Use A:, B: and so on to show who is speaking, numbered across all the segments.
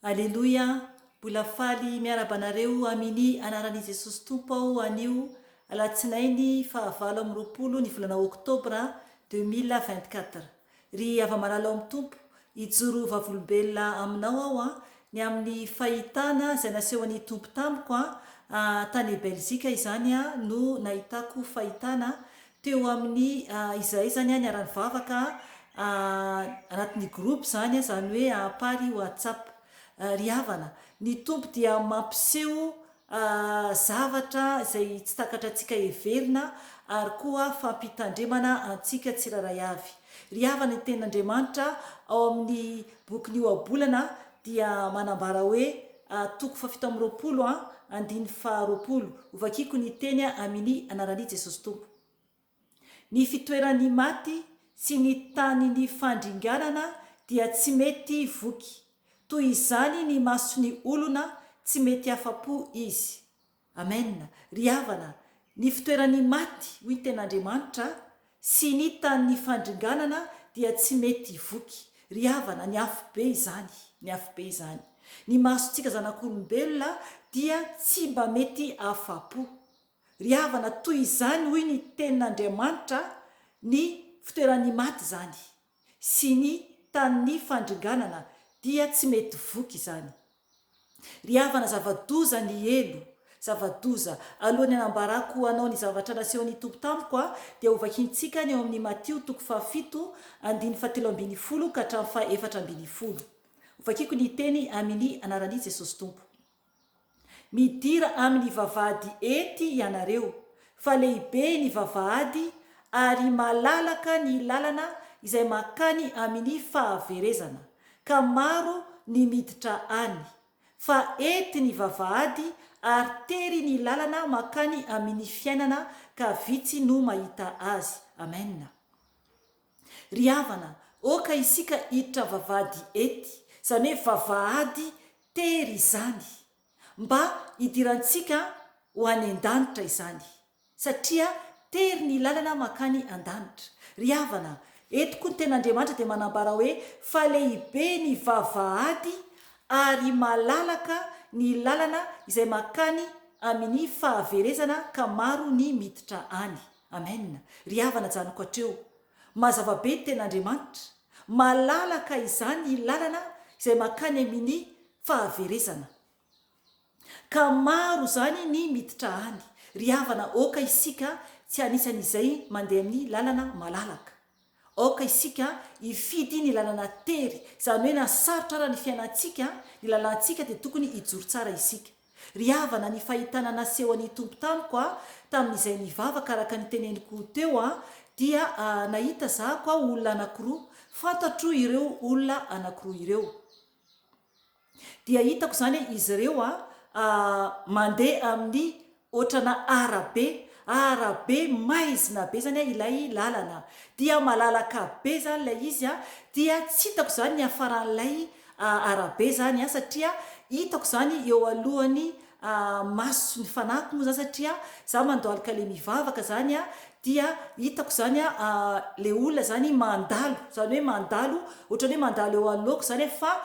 A: Aleloia, mbola faly miarabanareo amin'ny anaran'i Jesosy Tompo aho anio alatsinainy fahavalo amin'ny roapolo ny volana oktobra 2024. Ry ava-malala amin'ny tompo hijoro vavolombelona aminao aho ny amin'ny fahitana izay nasehoan'ny tompo tamiko tany Belzika izany no nahitako fahitana teo amin'ny izay zany ny arany vavaka anatin'ny groupe zany zany hoe pary WhatsApp. Ry havana ny tompo dia mampiseho zavatra izay tsy takatra antsika heverina ary koa fampitandremana antsika tsiraray avy. Ry havana ny tenin'Andriamanitra ao amin'ny boky ny oabolana dia manambara hoe toko fafito amby roapolo andiny faharoapolo ovakiko ny teny amin'ny anaran'i Jesosy Tompo. Ny fitoeran'ny maty sy ny tany ny fandringanana dia tsy mety voky. Toy izany ny masony olona tsy mety afa-po izy. Amen. Ry havana ny fitoeran'ny maty hoy ny ten'Andriamanitra sy ny tany ny fandringanana dia tsy mety voky. Ry havana ny afo be izany, ny afo be izany. Ny masontsika zanak'olombelona dia tsy mba mety afa-po. Ry havana toy izany hoy ny ten'Andriamanitra ny fitoeran'ny maty zany sy ny tany ny fandringanana dia tsy mety voky izany. Ry havana zava-doza ny elo, zava-doza. Alohan'ny anambarako anao ny zavatra nasehoan'ny tompo tamiko dia hovakintsika ny eo amin'ny Matio toko fafito andiny fahatelo ambin'ny folo ka hatramin'ny fahaefatra ambin'ny folo. Hovakiko ny teny amin'ny anaran'i Jesosy Tompo. Midira amin'ny vavahady ety ianareo, fa lehibe ny vavahady ary malalaka ny lalana izay makany amin'ny fahaverezana, ka maro ny miditra any. Fa ety ny vavahady ary tery ny lalana makany amin'ny fiainana, ka vitsy no mahita azy. Amen. Ry havana, oka isika hiditra vavahady ety, zany hoe vavahady tery izany, mba hidirantsika ho any an-danitra izany, satria tery ny lalana makany an-danitra. Ry havana, eto koa ny ten'Andriamanitra dia manambara hoe fa lehibe ny vavahady ary malalaka ny lalana izay makany amin'ny fahaverezana, ka maro ny miditra any. Amen. Ry havana janoko hatreo, mazava be ny ten'Andriamanitra, malalaka izany ny lalana izay makany amin'ny fahaverezana, ka maro zany ny miditra any. Ry havana, oka isika tsy anisan'izay mandeha amin'ny lalana malalaka. Oka isika hifidy ny lalana tery, zany hoe nasarotra raha ny fiainantsika, ny lalantsika dia tokony hijoro tsara isika. Ry havana, ny fahitana nasehoan'ny tompo tamiko tamin'izay nivavaka araka ny teneniko teo dia nahita zahako olona anankiroa, fantatro ireo olona anankiroa ireo. Dia hitako zany izy ireo mandeha amin'ny ohatrana arabe maizina be zany ilay lalana, dia malalaka be zany ilay izy dia tsy hitako zany ny afaran'ilay arabe zany satria hitako zany eo alohan'ny maso ny fanahiko moa zany, satria za mandoalika le mivavaka zany dia hitako zany le olona zany mandalo, zany hoe mandalo ohatrany hoe mandalo eo alohako zany fa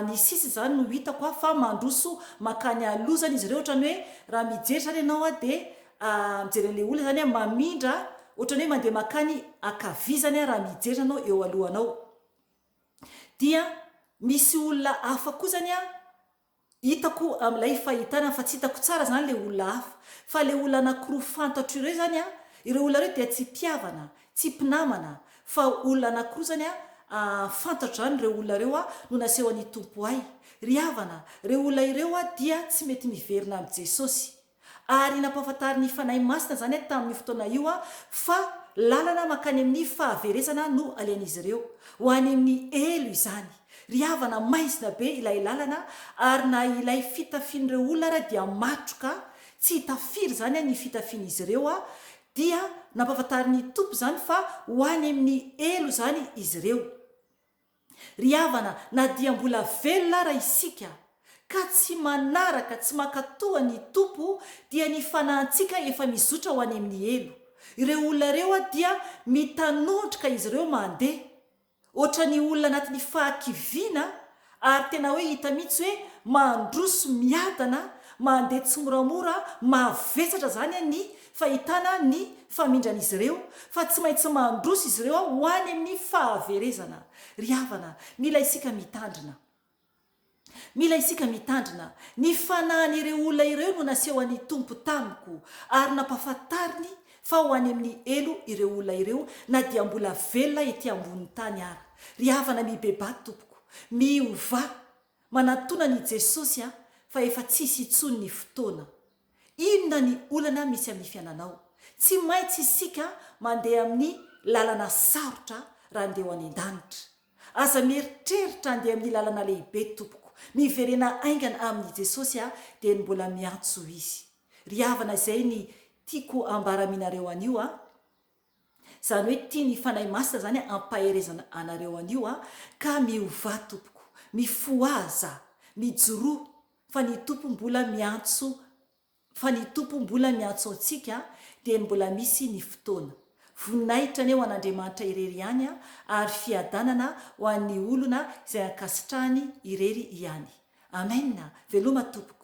A: ny sisy zany no hitako fa mandroso makany aloha zany izy ireo, ohatrany hoe raha mijery zany ianao dia mijery le olona zany mamindra, ohatrany hoe mandeha makany akavia zany raha mijery anao eo alohanao. Dia misy olona hafa koa zany hitako amin'ilay fahitana, fa tsy hitako tsara zany le olona hafa, fa le olona anankiroa fantatro ireo zany ireo olona ireo dia tsy mpiavana, tsy mpinamana, fa olona anankiroa zany fantatro zany ireo olona ireo no nasehoan'ny tompo ahy. Ry havana, ireo olona ireo dia tsy mety miverina amin'ny Jesosy, ary nampahafantary ny fanahy masina zany tamin'ny fotoana io fa lalana makany amin'ny fahaverezana no alean'izy ireo, ho any amin'ny elo izany. Ry havana, maizina be ilay lalana, ary na ilay fitafian'ireo olona raha dia matroka, tsy hitafiry zany ny fitafian'izy ireo dia nampahafantary ny tompo zany fa ho any amin'ny elo zany izy ireo. Ry havana, na dia mbola velona raha isika ka tsy manaraka, tsy mankatoa ny tompo, dia ny fanahintsika efa mizotra ho any amin'ny elo. Ireo olona ireo dia mitanondrika izy ireo mandeha, ohatra ny olona anatin'ny fahakiviana ary tena hoe hita mihitsy hoe mandroso miadana mandeha tsy moramora mavetsatra zany a ny fahitana ny famindran'izy ireo fa tsy maintsy mandroso izy ireo a ho any amin'ny fahaverezana. Ry havana, mila isika mitandrina ny fanahin'ireo olona ireo no naseho an'ny tompo tamiko ary nampahafantariny fa ho any amin'ny elo ireo olona ireo na dia mbola velona ety ambon'ny tany ara. Ry havana, mibebaty tompoko, miova manatona ny Jesosy a fa efa tsisy itsony ny fotoana. Inona ny olana misy amin'ny fiainanao? Tsy maintsy isika mandeha amin'ny lalana sarotra raha andeha ho any an-danitra. Aza mieritreritra andeha amin'ny lalana lehibe tompoko, miverena aingana amin'ny Jesosy a dia ny mbola miantso izy. Ry havana, izay ny tiako ambaraminareo anio a, zany hoe tia ny fanahy masina zany ampaherezana anareo anio a, ka miova tompoko, mifoaza, mijoroa fa ny tompo mbola miantso antsika dia mbola misy ny fotoana. Voninahitra ny eo an'Andriamanitra irery ihany a, ary fiadanana ho an'ny olona izay ankasitrahany irery ihany. Amen. Veloma tompoko.